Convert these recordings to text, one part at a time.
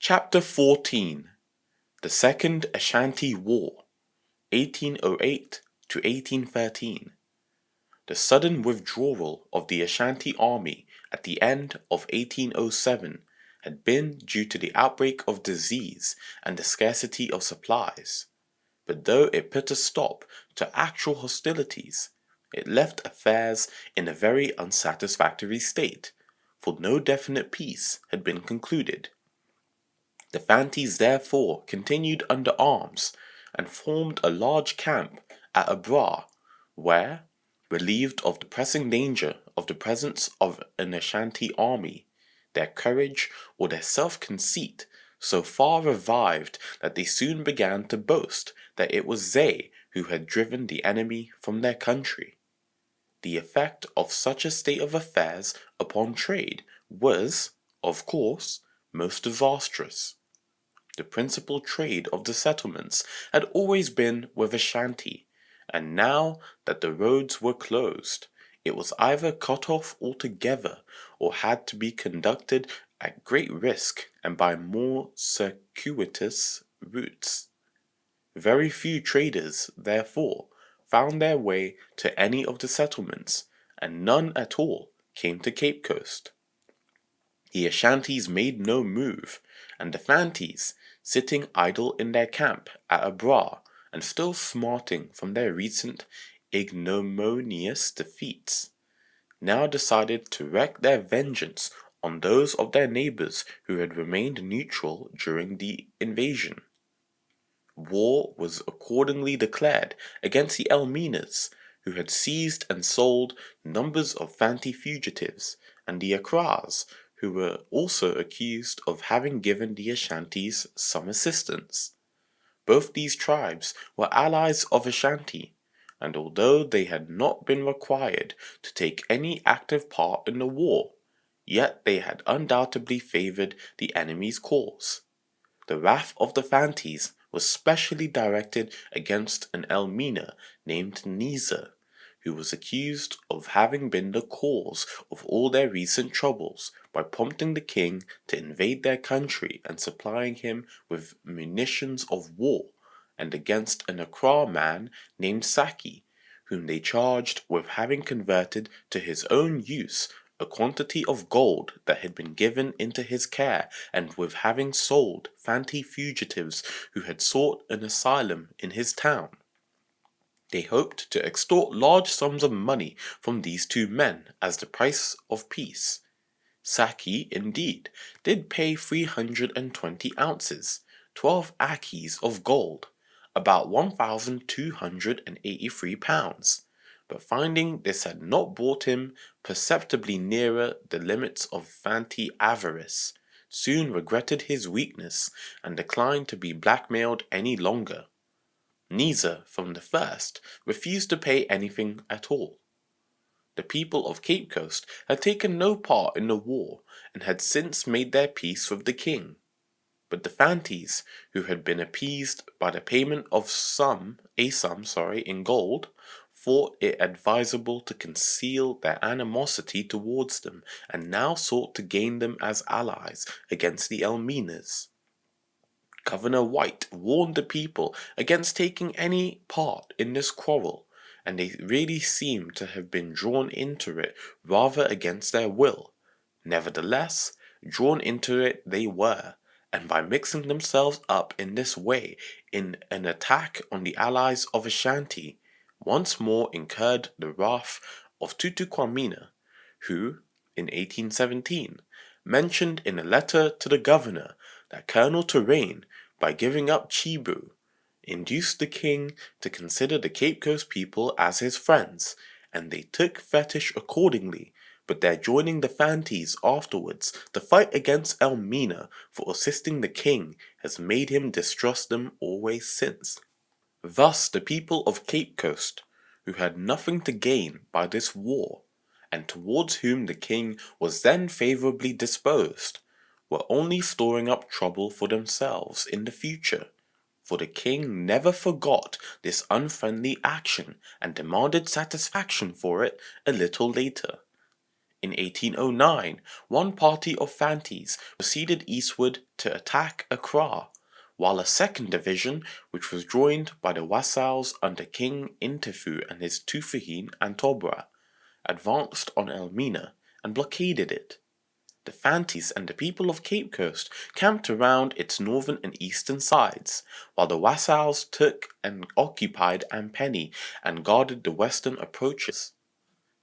Chapter 14. The Second Ashanti War, 1808 to 1813. The sudden withdrawal of the Ashanti army at the end of 1807 had been due to the outbreak of disease and the scarcity of supplies. But though it put a stop to actual hostilities, it left affairs in a very unsatisfactory state, for no definite peace had been concluded. The Fantis therefore continued under arms, and formed a large camp at Abra, where, relieved of the pressing danger of the presence of an Ashanti army, their courage or their self-conceit so far revived that they soon began to boast that it was they who had driven the enemy from their country. The effect of such a state of affairs upon trade was, of course, most disastrous. The principal trade of the settlements had always been with Ashanti, and now that the roads were closed, it was either cut off altogether or had to be conducted at great risk and by more circuitous routes. Very few traders, therefore, found their way to any of the settlements, and none at all came to Cape Coast. The Ashantis made no move, and the Fantis, sitting idle in their camp at Abra, and still smarting from their recent ignominious defeats, now decided to wreak their vengeance on those of their neighbors who had remained neutral during the invasion. War was accordingly declared against the Elminas, who had seized and sold numbers of Fanti fugitives, and the Akras, who were also accused of having given the Ashantis some assistance. Both these tribes were allies of Ashanti, and although they had not been required to take any active part in the war, yet they had undoubtedly favored the enemy's cause. The wrath of the Fantis was specially directed against an Elmina named Nisa, who was accused of having been the cause of all their recent troubles by prompting the king to invade their country and supplying him with munitions of war, and against an Accra man named Saki, whom they charged with having converted to his own use a quantity of gold that had been given into his care, and with having sold Fanti fugitives who had sought an asylum in his town. They hoped to extort large sums of money from these two men as the price of peace. Saki, indeed, did pay 320 ounces, 12 akis of gold, about 1,283 pounds, but finding this had not brought him perceptibly nearer the limits of Fanti avarice, soon regretted his weakness and declined to be blackmailed any longer. Nisa, from the first, refused to pay anything at all. The people of Cape Coast had taken no part in the war, and had since made their peace with the king. But the Fantis, who had been appeased by the payment of a sum in gold, thought it advisable to conceal their animosity towards them, and now sought to gain them as allies against the Elminas. Governor White warned the people against taking any part in this quarrel, and they really seemed to have been drawn into it rather against their will. Nevertheless, drawn into it they were, and by mixing themselves up in this way in an attack on the allies of Ashanti, once more incurred the wrath of Tutu Kwamina, who, in 1817, mentioned in a letter to the governor that Colonel Terrain, by giving up Chibu, induced the king to consider the Cape Coast people as his friends, and they took fetish accordingly, but their joining the Fantis afterwards to fight against Elmina for assisting the king has made him distrust them always since. Thus the people of Cape Coast, who had nothing to gain by this war, and towards whom the king was then favourably disposed, were only storing up trouble for themselves in the future, for the king never forgot this unfriendly action, and demanded satisfaction for it a little later. In 1809, one party of Fantis proceeded eastward to attack Accra, while a second division, which was joined by the Wassals under King Intifu and his Tufahin and Tobra, advanced on Elmina and blockaded it. The Fantis and the people of Cape Coast camped around its northern and eastern sides, while the Wassals took and occupied Ampeni and guarded the western approaches.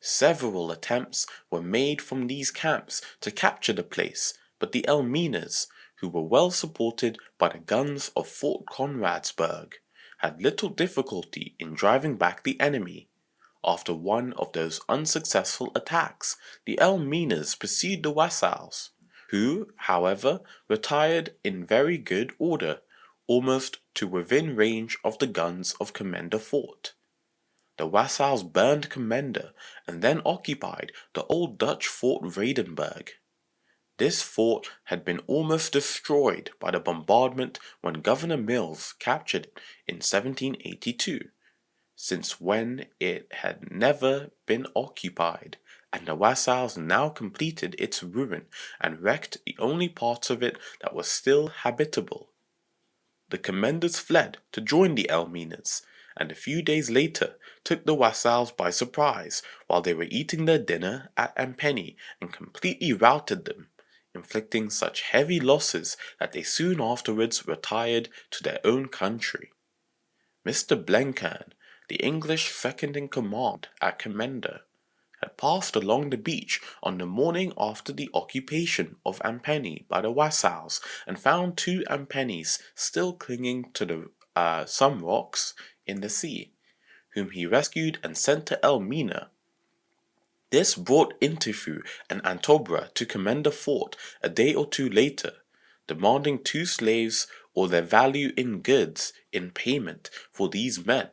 Several attempts were made from these camps to capture the place, but the Elminas, who were well supported by the guns of Fort Conradsburg, had little difficulty in driving back the enemy. After one of those unsuccessful attacks, the Elminas pursued the Wassals, who, however, retired in very good order, almost to within range of the guns of Commander Fort. The Wassals burned Commander and then occupied the old Dutch Fort Vredenburg. This fort had been almost destroyed by the bombardment when Governor Mills captured it in 1782, since when it had never been occupied, and the Wassals now completed its ruin and wrecked the only parts of it that were still habitable. The commanders fled to join the Elminas, and a few days later took the Wassals by surprise while they were eating their dinner at Ampeni and completely routed them, inflicting such heavy losses that they soon afterwards retired to their own country. Mr. Blencairn, the English second-in-command at Commander, had passed along the beach on the morning after the occupation of Ampeni by the Wassals and found two Ampenis still clinging to some rocks in the sea, whom he rescued and sent to Elmina. This brought Intifu and Antobra to Commander Fort a day or two later, demanding 2 slaves or their value in goods in payment for these men.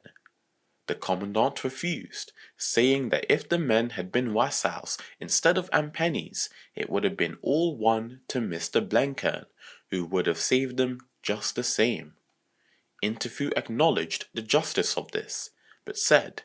The commandant refused, saying that if the men had been Wassals instead of Ampenis, it would have been all one to Mr. Blencairn, who would have saved them just the same. Intifu acknowledged the justice of this, but said,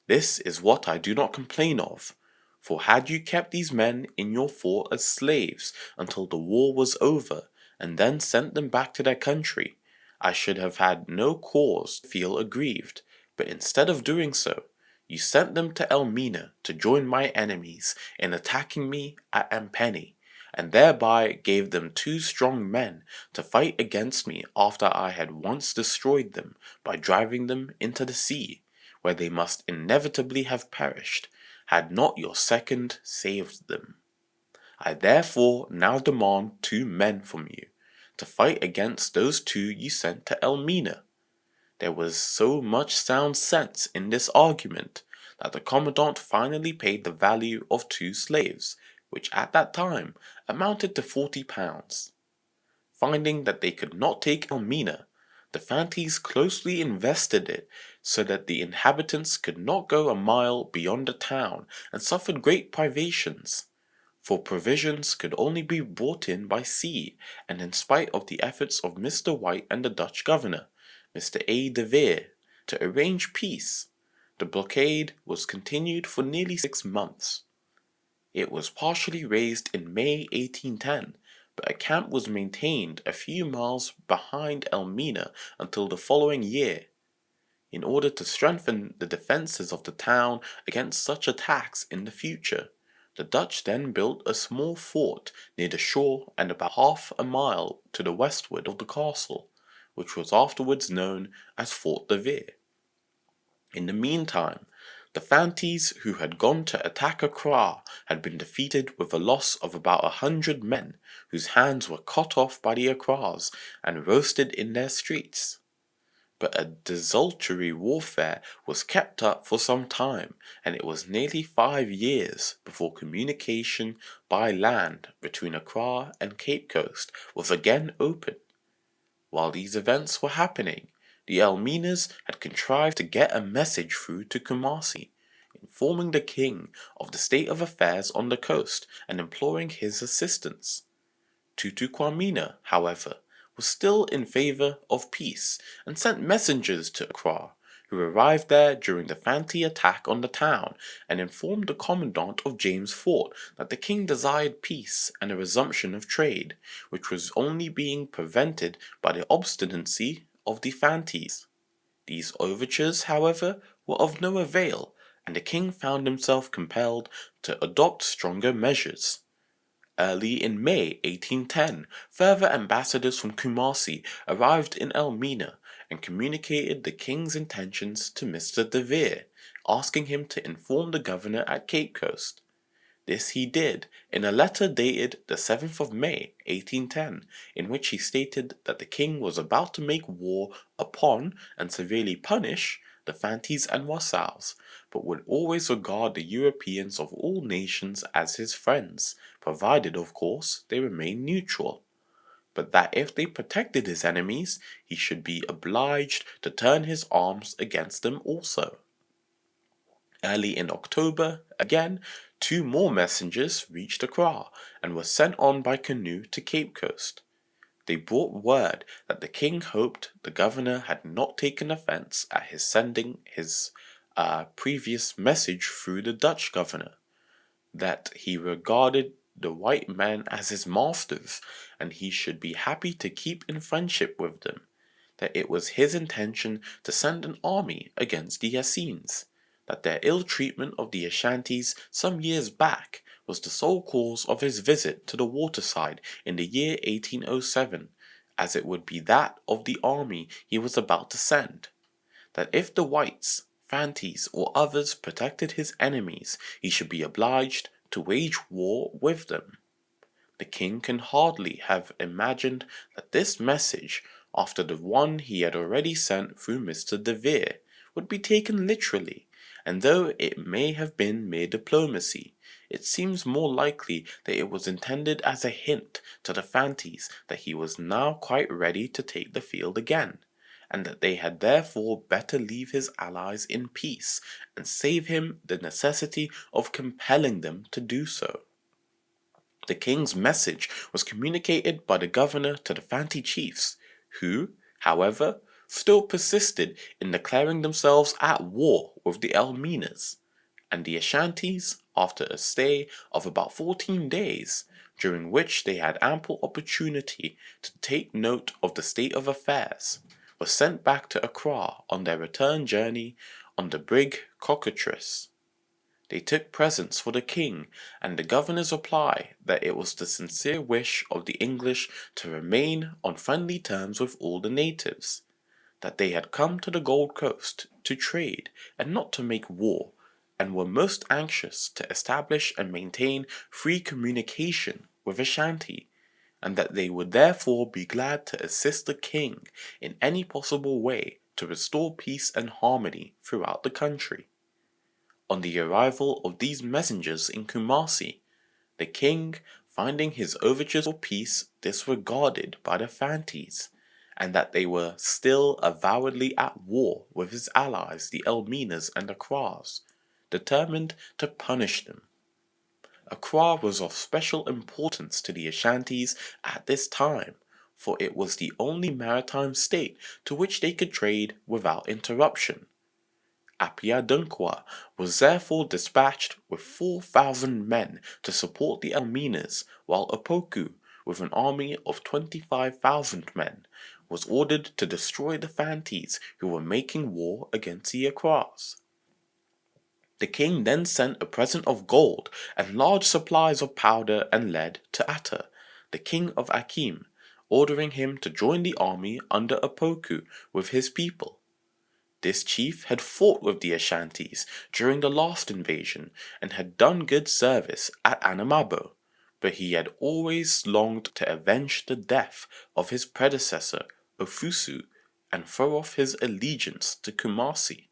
"This is what I do not complain of, for had you kept these men in your fort as slaves until the war was over, and then sent them back to their country, I should have had no cause to feel aggrieved. But instead of doing so, you sent them to Elmina to join my enemies in attacking me at Ampeni, and thereby gave them 2 strong men to fight against me after I had once destroyed them by driving them into the sea, where they must inevitably have perished, had not your second saved them. I therefore now demand 2 men from you, to fight against those 2 you sent to Elmina." There was so much sound sense in this argument that the commandant finally paid the value of 2 slaves, which at that time amounted to £40. Finding that they could not take Elmina, the Fantis closely invested it so that the inhabitants could not go a mile beyond the town and suffered great privations, for provisions could only be brought in by sea, and in spite of the efforts of Mr. White and the Dutch governor, Mr. A. de Vere, to arrange peace, the blockade was continued for nearly 6 months. It was partially raised in May 1810, but a camp was maintained a few miles behind Elmina until the following year. In order to strengthen the defenses of the town against such attacks in the future, the Dutch then built a small fort near the shore and about half a mile to the westward of the castle, which was afterwards known as Fort de Vere. In the meantime, the Fantis who had gone to attack Accra had been defeated with a loss of about 100 men, whose hands were cut off by the Accras and roasted in their streets. But a desultory warfare was kept up for some time, and it was nearly 5 years before communication by land between Accra and Cape Coast was again open. While these events were happening, the Elminas had contrived to get a message through to Kumasi, informing the king of the state of affairs on the coast and imploring his assistance. Tutu Quamina, however, was still in favour of peace and sent messengers to Accra, who arrived there during the Fanti attack on the town and informed the commandant of James Fort that the king desired peace and a resumption of trade, which was only being prevented by the obstinacy of the Fantis. These overtures, however, were of no avail, and the king found himself compelled to adopt stronger measures. Early in May 1810, further ambassadors from Kumasi arrived in Elmina and communicated the king's intentions to Mr. de Vere, asking him to inform the governor at Cape Coast. This he did in a letter dated the 7th of May 1810, in which he stated that the king was about to make war upon and severely punish the Fantis and Wassals, but would always regard the Europeans of all nations as his friends, provided, of course, they remained neutral, but that if they protected his enemies, he should be obliged to turn his arms against them also. Early in October, again, 2 more messengers reached Accra and were sent on by canoe to Cape Coast. They brought word that the king hoped the governor had not taken offence at his sending his previous message through the Dutch governor, that he regarded the white men as his masters, and he should be happy to keep in friendship with them, that it was his intention to send an army against the Essenes, that their ill treatment of the Ashantis some years back was the sole cause of his visit to the waterside in the year 1807, as it would be that of the army he was about to send, that if the whites, Fantis, or others protected his enemies, he should be obliged to wage war with them. The king can hardly have imagined that this message, after the one he had already sent through Mr. de Vere, would be taken literally, and though it may have been mere diplomacy, it seems more likely that it was intended as a hint to the Fantis that he was now quite ready to take the field again, and that they had therefore better leave his allies in peace, and save him the necessity of compelling them to do so. The king's message was communicated by the governor to the Fanti chiefs, who, however, still persisted in declaring themselves at war with the Elminas, and the Ashantis, after a stay of about 14 days, during which they had ample opportunity to take note of the state of affairs, were sent back to Accra on their return journey on the brig Cockatrice. They took presents for the king, and the governor's reply that it was the sincere wish of the English to remain on friendly terms with all the natives, that they had come to the Gold Coast to trade and not to make war, and were most anxious to establish and maintain free communication with Ashanti, and that they would therefore be glad to assist the king in any possible way to restore peace and harmony throughout the country. On the arrival of these messengers in Kumasi, the king, finding his overtures for peace disregarded by the Fantis, and that they were still avowedly at war with his allies the Elminas and Accras, determined to punish them. Accra was of special importance to the Ashantis at this time, for it was the only maritime state to which they could trade without interruption. Apia Dunkwa was therefore dispatched with 4,000 men to support the Elminas, while Opoku, with an army of 25,000 men, was ordered to destroy the Fantis who were making war against the Accras. The king then sent a present of gold and large supplies of powder and lead to Atta, the king of Akim, ordering him to join the army under Opoku with his people. This chief had fought with the Ashantis during the last invasion and had done good service at Anamabo, but he had always longed to avenge the death of his predecessor Ofusu and throw off his allegiance to Kumasi.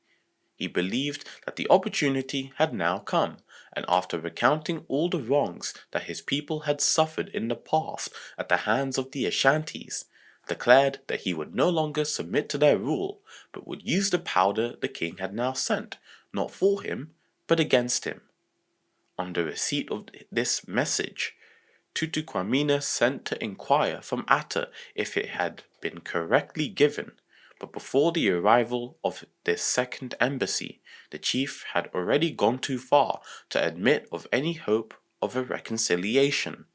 He believed that the opportunity had now come, and after recounting all the wrongs that his people had suffered in the past at the hands of the Ashantis, declared that he would no longer submit to their rule, but would use the powder the king had now sent, not for him, but against him. On the receipt of this message, Tutu Kwamina sent to inquire from Atta if it had been correctly given, But before the arrival of this second embassy, the chief had already gone too far to admit of any hope of a reconciliation.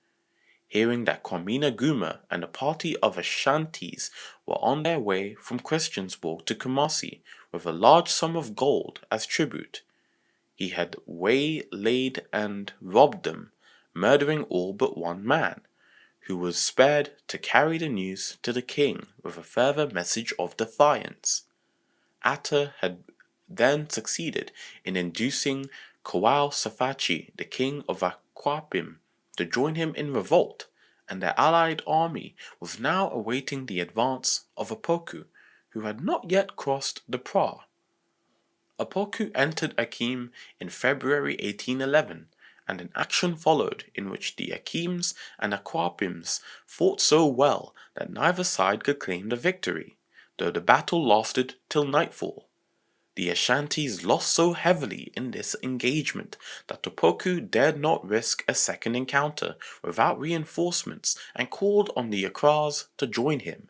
Hearing that Kwamina Guma and a party of Ashantis were on their way from Christiansborg to Kumasi with a large sum of gold as tribute, he had waylaid and robbed them, murdering all but one man, who was spared to carry the news to the king with a further message of defiance. Atta had then succeeded in inducing Kawao Safachi, the king of Akwapim, to join him in revolt, and their allied army was now awaiting the advance of Apoku, who had not yet crossed the Pra. Apoku entered Akim in February 1811, and an action followed in which the Akims and Akwapims fought so well that neither side could claim the victory, though the battle lasted till nightfall. The Ashantis lost so heavily in this engagement that Apoku dared not risk a second encounter without reinforcements and called on the Akras to join him.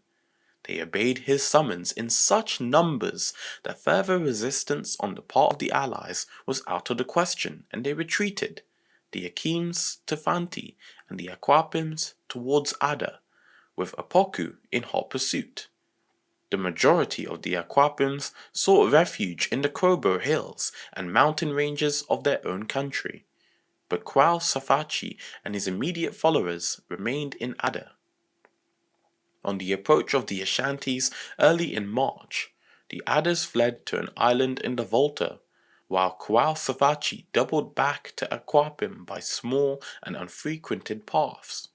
They obeyed his summons in such numbers that further resistance on the part of the allies was out of the question, and they retreated, the Akims to Fanti and the Akwapims towards Ada, with Apoku in hot pursuit. The majority of the Akwapims sought refuge in the Krobo hills and mountain ranges of their own country, but Kwao Safachi and his immediate followers remained in Ada. On the approach of the Ashantis early in March, the Adas fled to an island in the Volta, while Kwao Safachi doubled back to Akwapim by small and unfrequented paths.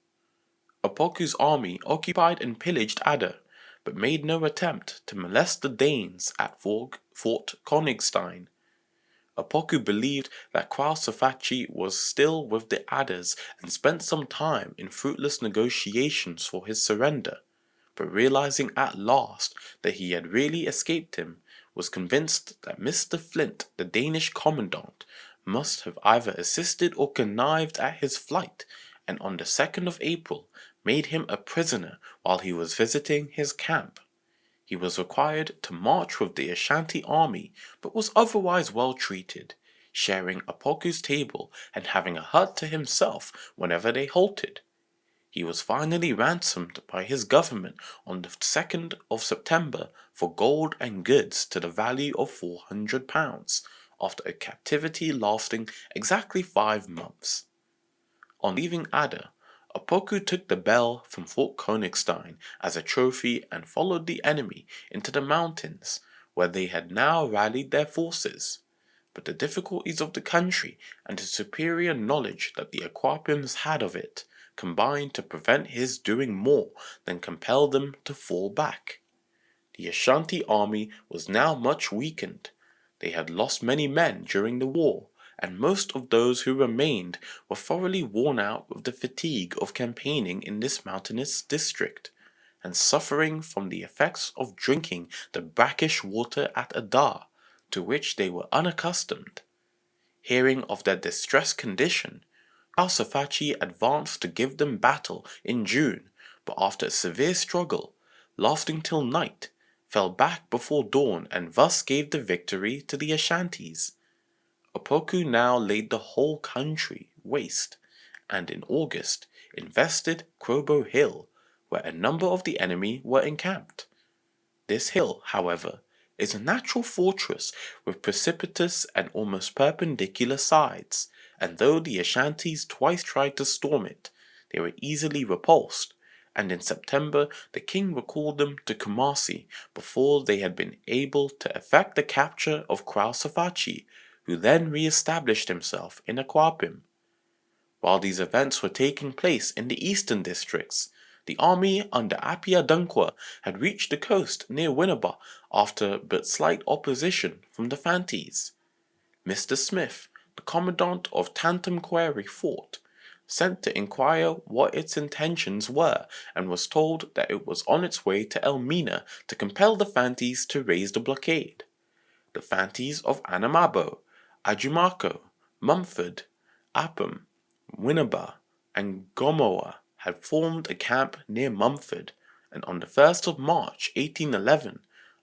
Apoku's army occupied and pillaged Ada, but made no attempt to molest the Danes at Fort Konigstein. Apoku believed that Kwao Safachi was still with the Adas and spent some time in fruitless negotiations for his surrender, but realizing at last that he had really escaped him, was convinced that Mr. Flint, the Danish commandant, must have either assisted or connived at his flight, and on the 2nd of April made him a prisoner while he was visiting his camp. He was required to march with the Ashanti army, but was otherwise well treated, sharing Apoku's table and having a hut to himself whenever they halted. He was finally ransomed by his government on the 2nd of September for gold and goods to the value of £400, after a captivity lasting exactly 5 months. On leaving Ada, Apoku took the bell from Fort Konigstein as a trophy and followed the enemy into the mountains, where they had now rallied their forces. But the difficulties of the country and the superior knowledge that the Akwapims had of it combined to prevent his doing more than compel them to fall back. The Ashanti army was now much weakened. They had lost many men during the war, and most of those who remained were thoroughly worn out with the fatigue of campaigning in this mountainous district, and suffering from the effects of drinking the brackish water at Adar, to which they were unaccustomed. Hearing of their distressed condition, Safachi advanced to give them battle in June, but after a severe struggle, lasting till night, fell back before dawn and thus gave the victory to the Ashantis. Apoku now laid the whole country waste, and in August invested Krobo Hill, where a number of the enemy were encamped. This hill, however, is a natural fortress with precipitous and almost perpendicular sides, and though the Ashantis twice tried to storm it, they were easily repulsed, and in September the king recalled them to Kumasi before they had been able to effect the capture of Kwao Safachi, who then re-established himself in Akwapim. While these events were taking place in the eastern districts, the army under Apia Dunkwa had reached the coast near Winneba after but slight opposition from the Fantis. Mr. Smith, the commandant of Tantum Quarry Fort, sent to inquire what its intentions were and was told that it was on its way to Elmina to compel the Fantis to raise the blockade. The Fantis of Anamabo, Ajumako, Mumford, Appam, Winneba, and Gomoa had formed a camp near Mumford, and on the 1st of March 1811,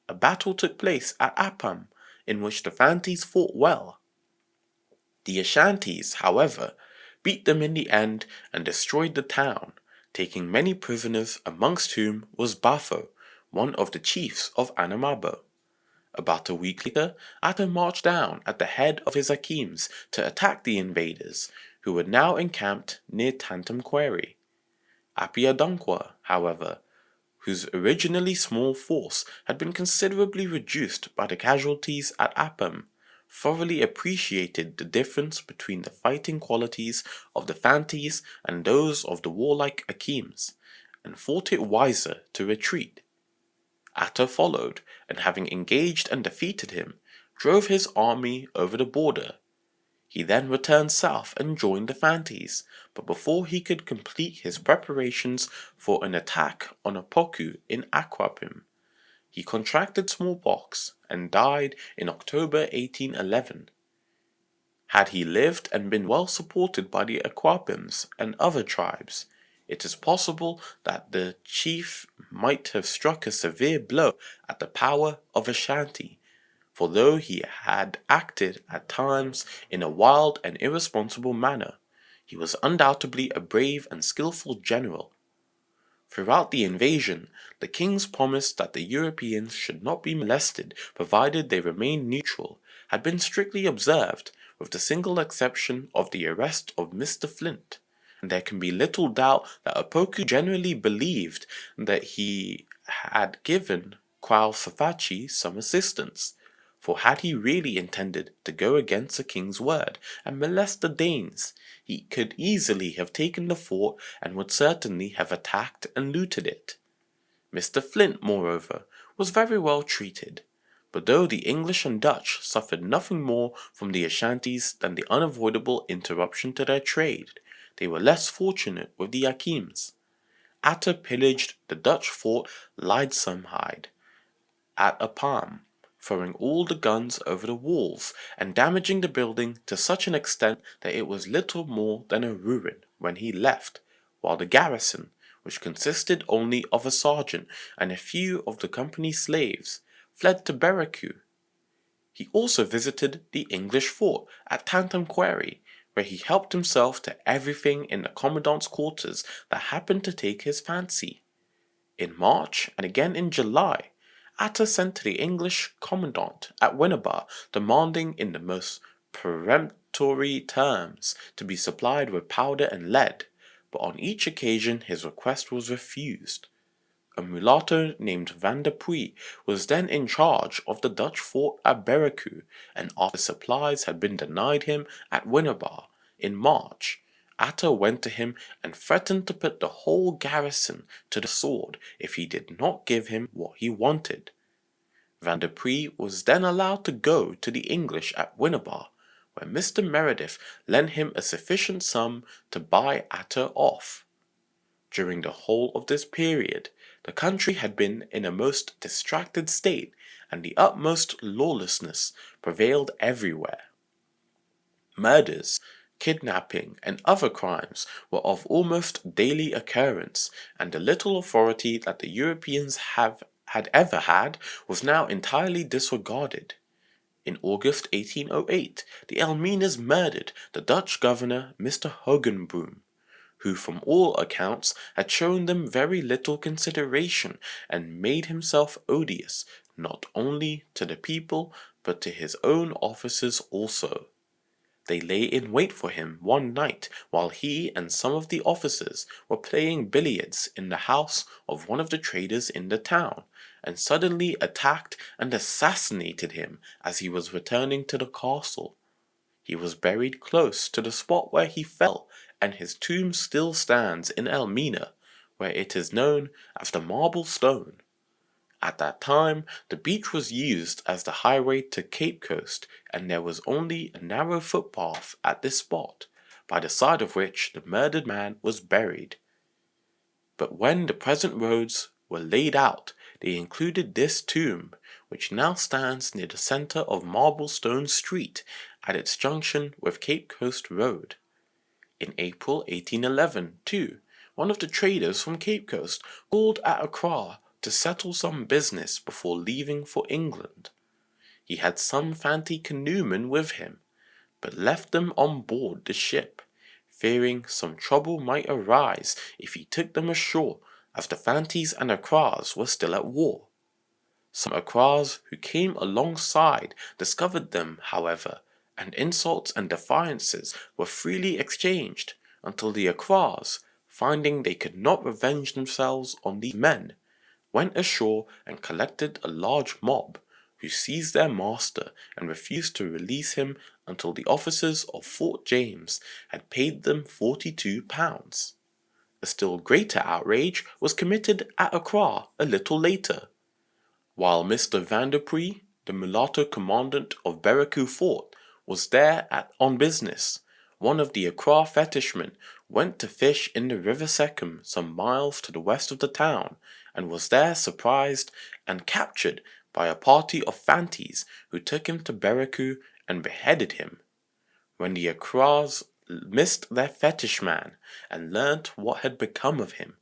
a battle took place at Appam, in which the Fantis fought well. The Ashantis, however, beat them in the end and destroyed the town, taking many prisoners, amongst whom was Bafo, one of the chiefs of Anamabo. About a week later, Atta marched down at the head of his Hakims to attack the invaders, who were now encamped near Tantamqueri. Apiadunkwa, however, whose originally small force had been considerably reduced by the casualties at Appam, thoroughly appreciated the difference between the fighting qualities of the Fantis and those of the warlike Hakims, and thought it wiser to retreat. Atta followed, and having engaged and defeated him, drove his army over the border. He then returned south and joined the Fantis, but before he could complete his preparations for an attack on Opoku in Aquapim, he contracted smallpox and died in October 1811. Had he lived and been well supported by the Aquapims and other tribes, it is possible that the chief might have struck a severe blow at the power of Ashanti, for though he had acted at times in a wild and irresponsible manner, he was undoubtedly a brave and skilful general. Throughout the invasion, the king's promise that the Europeans should not be molested provided they remained neutral had been strictly observed, with the single exception of the arrest of Mr. Flint, and there can be little doubt that Opoku generally believed that he had given Kwao Safachi some assistance. For had he really intended to go against the king's word and molest the Danes, he could easily have taken the fort and would certainly have attacked and looted it. Mr. Flint, moreover, was very well treated, but though the English and Dutch suffered nothing more from the Ashantis than the unavoidable interruption to their trade, they were less fortunate with the Hakims. Atta pillaged the Dutch fort Leidsamheid at Appam, throwing all the guns over the walls, and damaging the building to such an extent that it was little more than a ruin when he left, while the garrison, which consisted only of a sergeant and a few of the company's slaves, fled to Bereku. He also visited the English fort at Tantamqueri, where he helped himself to everything in the commandant's quarters that happened to take his fancy. In March, and again in July, Atta sent to the English commandant at Winneba, demanding in the most peremptory terms to be supplied with powder and lead, but on each occasion his request was refused. A mulatto named Van der Puy was then in charge of the Dutch fort at Bereku, and after supplies had been denied him at Winneba in March, Atta went to him and threatened to put the whole garrison to the sword if he did not give him what he wanted. Van der Puy was then allowed to go to the English at Winneba, where Mr. Meredith lent him a sufficient sum to buy Atta off. During the whole of this period, the country had been in a most distracted state, and the utmost lawlessness prevailed everywhere. Murders, kidnapping, and other crimes were of almost daily occurrence, and the little authority that the Europeans had ever had was now entirely disregarded. In August 1808, the Elminas murdered the Dutch governor, Mr. Hogenboom, who from all accounts had shown them very little consideration and made himself odious not only to the people but to his own officers also. They lay in wait for him one night while he and some of the officers were playing billiards in the house of one of the traders in the town, and suddenly attacked and assassinated him as he was returning to the castle. He was buried close to the spot where he fell, and his tomb still stands in Elmina, where it is known as the Marble Stone. At that time, the beach was used as the highway to Cape Coast, and there was only a narrow footpath at this spot, by the side of which the murdered man was buried. But when the present roads were laid out, they included this tomb, which now stands near the centre of Marblestone Street, at its junction with Cape Coast Road. In April 1811, too, one of the traders from Cape Coast called at Accra to settle some business before leaving for England. He had some Fanti canoemen with him, but left them on board the ship, fearing some trouble might arise if he took them ashore, as the Fantis and Accras were still at war. Some Accras who came alongside discovered them, however, and insults and defiances were freely exchanged, until the Accras, finding they could not revenge themselves on these men, went ashore and collected a large mob, who seized their master and refused to release him until the officers of Fort James had paid them £42. A still greater outrage was committed at Accra a little later. While Mr. Vanderprie, the mulatto commandant of Berwick Fort, was there on business, one of the Accra fetishmen went to fish in the River Secum some miles to the west of the town, and was there surprised and captured by a party of Fantis who took him to Berwick and beheaded him. When the Accras missed their fetish man and learnt what had become of him,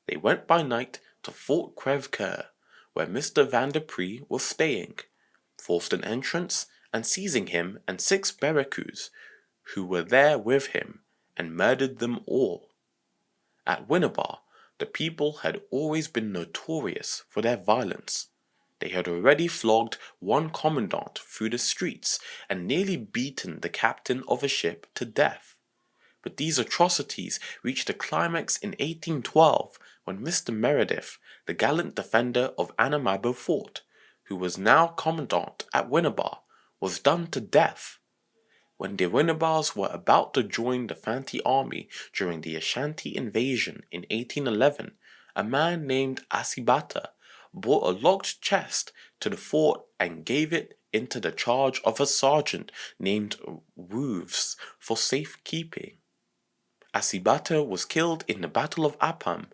they went by night to Fort Crèvecoeur, where Mr. Vanderprie was staying, forced an entrance, and seizing him and 6 Berricus who were there with him, and murdered them all. At Winneba, the people had always been notorious for their violence. They had already flogged one commandant through the streets and nearly beaten the captain of a ship to death. But these atrocities reached a climax in 1812, when Mr. Meredith, the gallant defender of Anamabo Fort, who was now commandant at Winneba, was done to death. When the Winnebas were about to join the Fanti army during the Ashanti invasion in 1811, a man named Asibata brought a locked chest to the fort and gave it into the charge of a sergeant named Roofs for safekeeping. Asibata was killed in the Battle of Appam,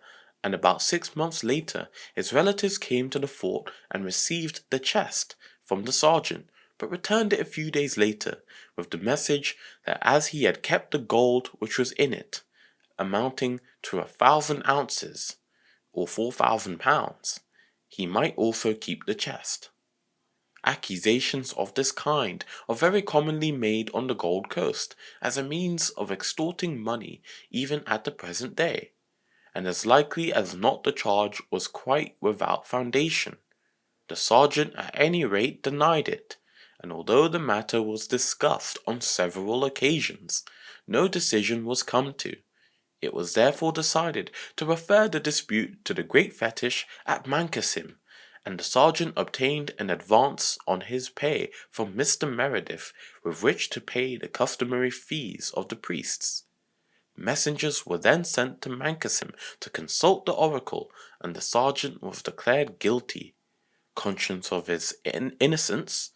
and about 6 months later his relatives came to the fort and received the chest from the sergeant, but returned it a few days later with the message that as he had kept the gold which was in it, amounting to 1,000 ounces, or £4,000, he might also keep the chest. Accusations of this kind are very commonly made on the Gold Coast as a means of extorting money even at the present day, and as likely as not the charge was quite without foundation. The sergeant at any rate denied it, and although the matter was discussed on several occasions, no decision was come to. It was therefore decided to refer the dispute to the Great Fetish at Mankasim, and the sergeant obtained an advance on his pay from Mr. Meredith with which to pay the customary fees of the priests. Messengers were then sent to Mankasim to consult the oracle, and the sergeant was declared guilty. Conscious of his innocence,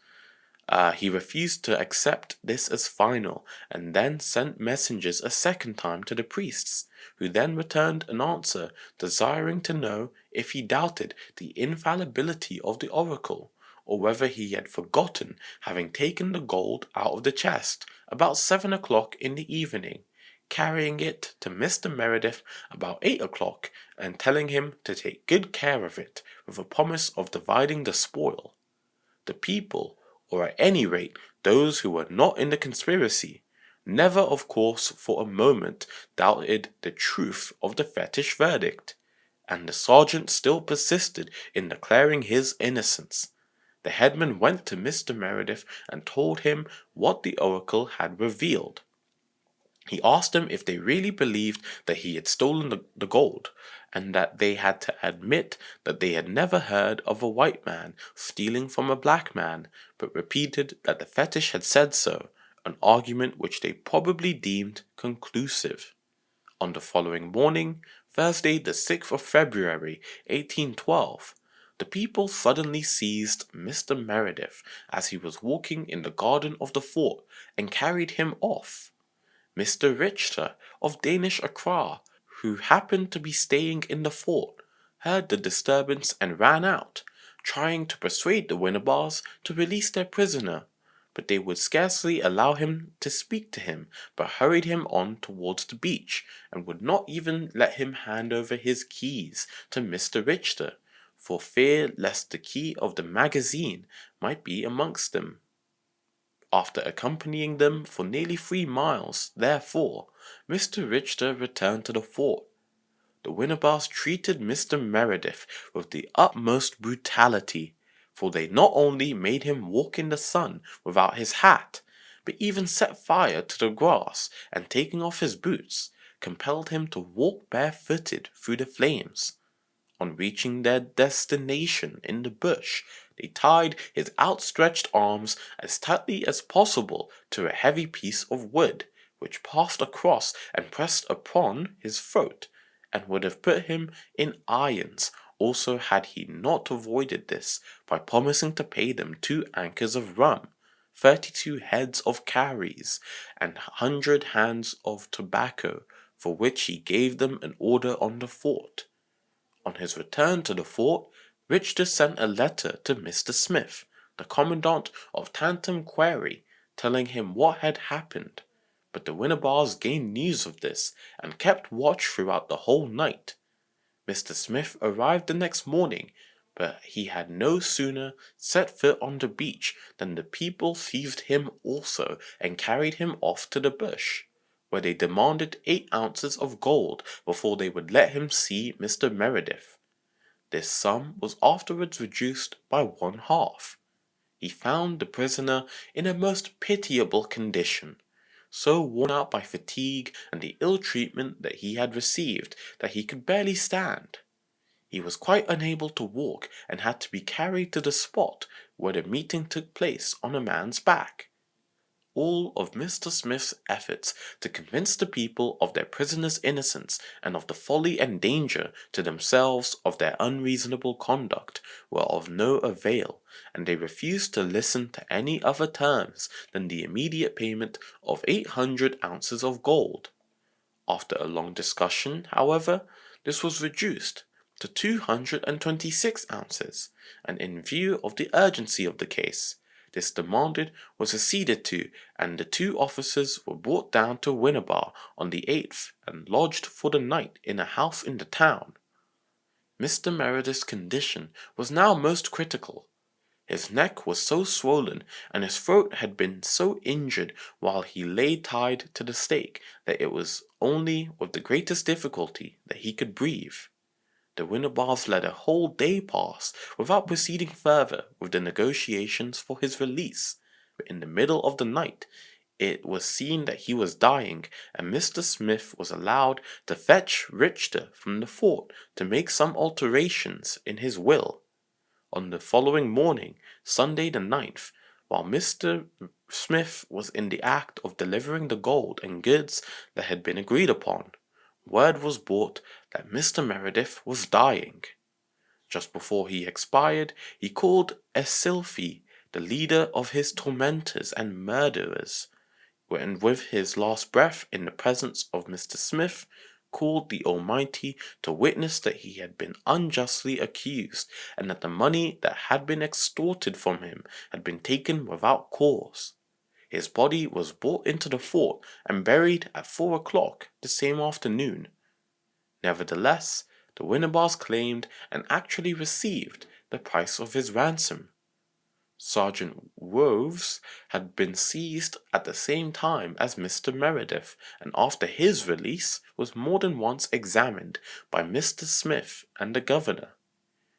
he refused to accept this as final, and then sent messengers a second time to the priests, who then returned an answer desiring to know if he doubted the infallibility of the oracle, or whether he had forgotten having taken the gold out of the chest about 7 o'clock in the evening, carrying it to Mr. Meredith about 8 o'clock, and telling him to take good care of it, with a promise of dividing the spoil. The people, or at any rate those who were not in the conspiracy, never of course for a moment doubted the truth of the fetish verdict, and the sergeant still persisted in declaring his innocence. The headman went to Mr. Meredith and told him what the oracle had revealed. He asked them if they really believed that he had stolen the gold, and that they had to admit that they had never heard of a white man stealing from a black man, but repeated that the fetish had said so, an argument which they probably deemed conclusive. On the following morning, Thursday the 6th of February, 1812, the people suddenly seized Mr. Meredith as he was walking in the garden of the fort, and carried him off. Mr. Richter of Danish Accra, who happened to be staying in the fort, heard the disturbance and ran out, trying to persuade the Winnebas to release their prisoner, but they would scarcely allow him to speak to him, but hurried him on towards the beach, and would not even let him hand over his keys to Mr. Richter, for fear lest the key of the magazine might be amongst them. After accompanying them for nearly 3 miles, therefore, Mr. Richter returned to the fort. The Winnebars treated Mr. Meredith with the utmost brutality, for they not only made him walk in the sun without his hat, but even set fire to the grass, and taking off his boots, compelled him to walk barefooted through the flames. On reaching their destination in the bush, they tied his outstretched arms as tightly as possible to a heavy piece of wood, which passed across and pressed upon his throat, and would have put him in irons also had he not avoided this by promising to pay them 2 ankers of rum, 32 heads of carries, and 100 hands of tobacco, for which he gave them an order on the fort. On his return to the fort, Richter sent a letter to Mr. Smith, the commandant of Tantum Quarry, telling him what had happened, but the Winnebars gained news of this, and kept watch throughout the whole night. Mr. Smith arrived the next morning, but he had no sooner set foot on the beach than the people seized him also, and carried him off to the bush, where they demanded 8 ounces of gold before they would let him see Mr. Meredith. This sum was afterwards reduced by 1/2. He found the prisoner in a most pitiable condition, so worn out by fatigue and the ill treatment that he had received that he could barely stand. He was quite unable to walk, and had to be carried to the spot where the meeting took place on a man's back. All of Mr. Smith's efforts to convince the people of their prisoner's innocence and of the folly and danger to themselves of their unreasonable conduct were of no avail, and they refused to listen to any other terms than the immediate payment of 800 ounces of gold. After a long discussion, however, this was reduced to 226 ounces, and in view of the urgency of the case, this demand was acceded to, and the 2 officers were brought down to Winnebar on the 8th and lodged for the night in a house in the town. Mr. Meredith's condition was now most critical. His neck was so swollen, and his throat had been so injured while he lay tied to the stake, that it was only with the greatest difficulty that he could breathe. The Winnebars let a whole day pass without proceeding further with the negotiations for his release, but in the middle of the night it was seen that he was dying, and Mr. Smith was allowed to fetch Richter from the fort to make some alterations in his will. On the following morning, Sunday the 9th, while Mr. Smith was in the act of delivering the gold and goods that had been agreed upon, word was brought that Mr. Meredith was dying. Just before he expired, he called XIV, the leader of his tormentors and murderers, and with his last breath in the presence of Mr. Smith, called the Almighty to witness that he had been unjustly accused, and that the money that had been extorted from him had been taken without cause. His body was brought into the fort and buried at 4 o'clock the same afternoon. Nevertheless, the Winnebars claimed and actually received the price of his ransom. Sergeant Woves had been seized at the same time as Mr. Meredith, and after his release was more than once examined by Mr. Smith and the governor.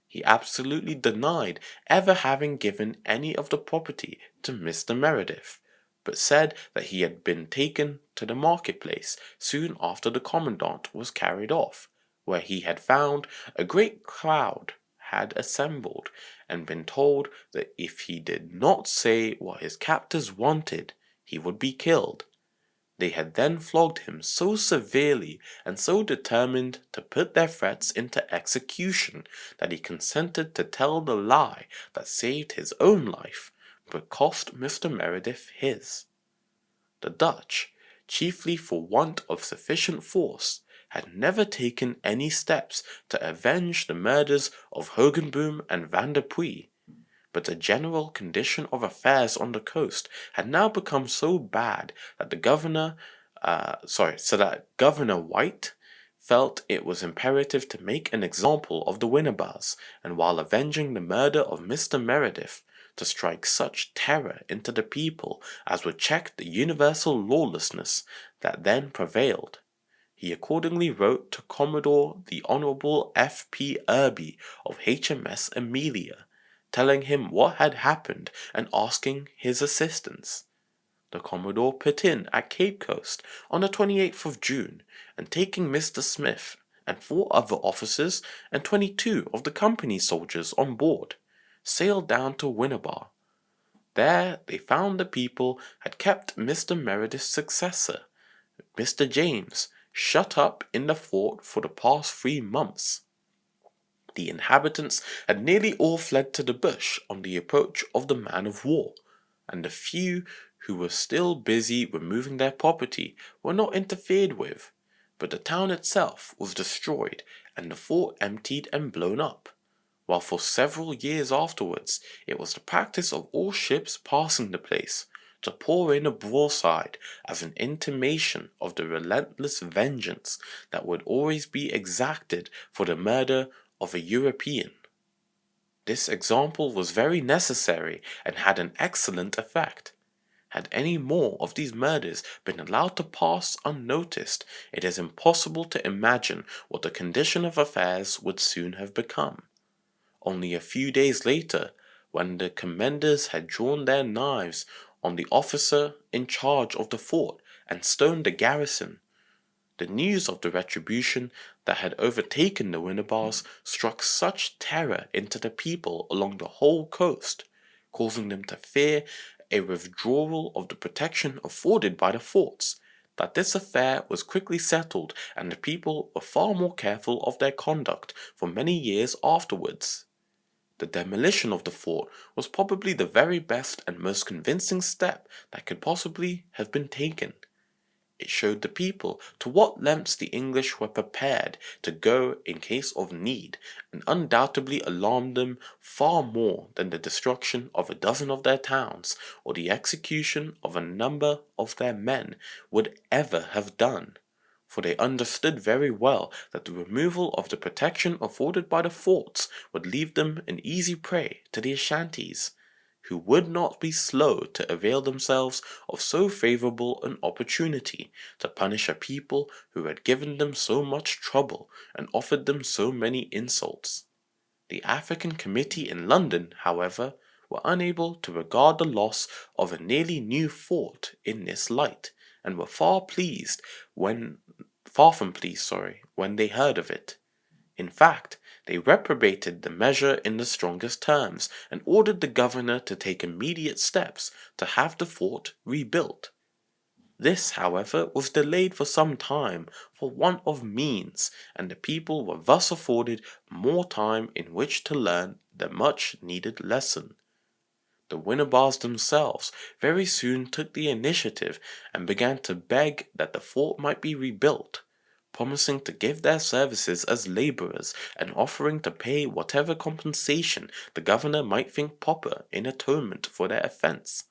He absolutely denied ever having given any of the property to Mr. Meredith, but said that he had been taken to the marketplace soon after the commandant was carried off, where he had found a great crowd had assembled, and been told that if he did not say what his captors wanted, he would be killed. They had then flogged him so severely and so determined to put their threats into execution that he consented to tell the lie that saved his own life, but cost Mr. Meredith his. The Dutch, chiefly for want of sufficient force, had never taken any steps to avenge the murders of Hogenboom and Van der Pui, but the general condition of affairs on the coast had now become so bad that Governor White felt it was imperative to make an example of the Winnebars, and while avenging the murder of Mr. Meredith, to strike such terror into the people as would check the universal lawlessness that then prevailed. He accordingly wrote to Commodore the Honourable F. P. Irby of HMS Amelia, telling him what had happened and asking his assistance. The Commodore put in at Cape Coast on the 28th of June, and taking Mr. Smith and 4 other officers and 22 of the company's soldiers on board, sailed down to Winnebar. There they found the people had kept Mr. Meredith's successor, Mr. James, shut up in the fort for the past 3 months. The inhabitants had nearly all fled to the bush on the approach of the man of war, and the few who were still busy removing their property were not interfered with, but the town itself was destroyed and the fort emptied and blown up, while for several years afterwards it was the practice of all ships passing the place to pour in a broadside as an intimation of the relentless vengeance that would always be exacted for the murder of a European. This example was very necessary and had an excellent effect. Had any more of these murders been allowed to pass unnoticed, it is impossible to imagine what the condition of affairs would soon have become. Only a few days later, when the commanders had drawn their knives on the officer in charge of the fort and stoned the garrison, the news of the retribution that had overtaken the Winnebars struck such terror into the people along the whole coast, causing them to fear a withdrawal of the protection afforded by the forts, that this affair was quickly settled and the people were far more careful of their conduct for many years afterwards. The demolition of the fort was probably the very best and most convincing step that could possibly have been taken. It showed the people to what lengths the English were prepared to go in case of need, and undoubtedly alarmed them far more than the destruction of a dozen of their towns, or the execution of a number of their men would ever have done, for they understood very well that the removal of the protection afforded by the forts would leave them an easy prey to the Ashantis, who would not be slow to avail themselves of so favourable an opportunity to punish a people who had given them so much trouble and offered them so many insults. The African Committee in London, however, were unable to regard the loss of a nearly new fort in this light, and were far from pleased when they heard of it. In fact, they reprobated the measure in the strongest terms, and ordered the governor to take immediate steps to have the fort rebuilt. This, however, was delayed for some time for want of means, and the people were thus afforded more time in which to learn the much needed lesson. The Winnebars themselves very soon took the initiative and began to beg that the fort might be rebuilt, promising to give their services as labourers and offering to pay whatever compensation the governor might think proper in atonement for their offence.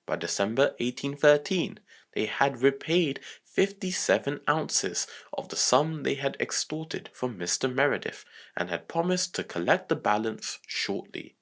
By December 1813 they had repaid 57 ounces of the sum they had extorted from Mr. Meredith, and had promised to collect the balance shortly.